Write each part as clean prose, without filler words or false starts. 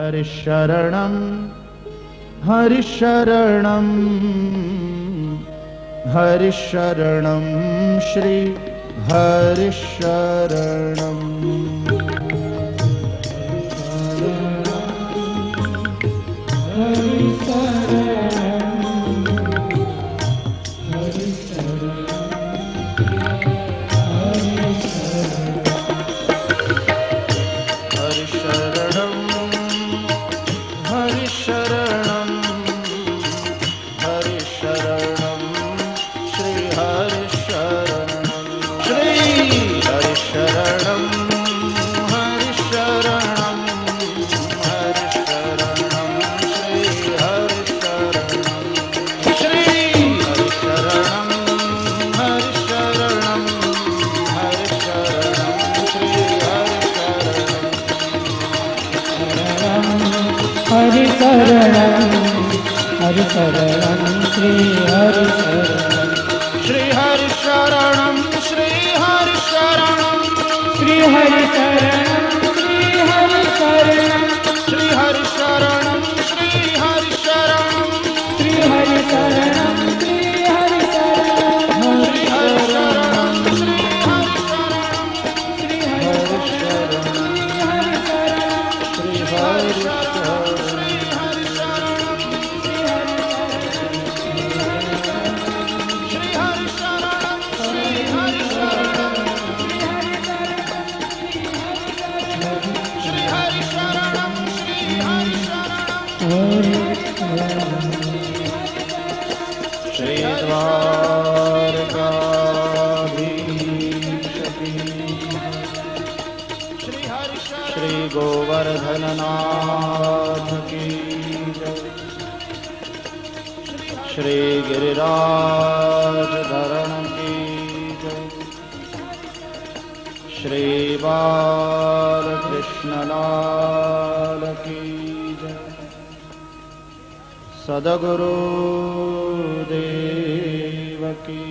हरिशरणं हरिशरणं हरिशरणं श्री हरिशरणं हरिशरणं श्री हरिशरणं श्री हरिशरणं श्री हरिशरणं श्री हरिशरणं श्री हरिशरणं श्री हरिशरणं श्री हरिशरणं श्री हरिशरणं श्री हरिशरणं श्री हरिशरणं श्री श्री गोवर्धननाथ की जय। श्री गिरिराज धरण की जय। श्री बालकृष्णलाल की जय। सद्गुरु देव की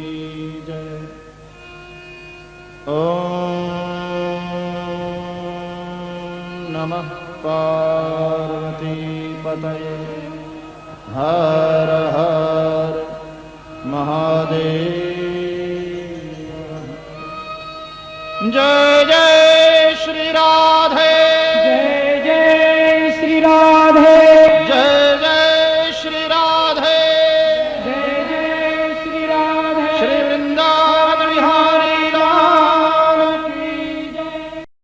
जय। ओम नमः पार्वती पतये हर हर महादेव। जय जय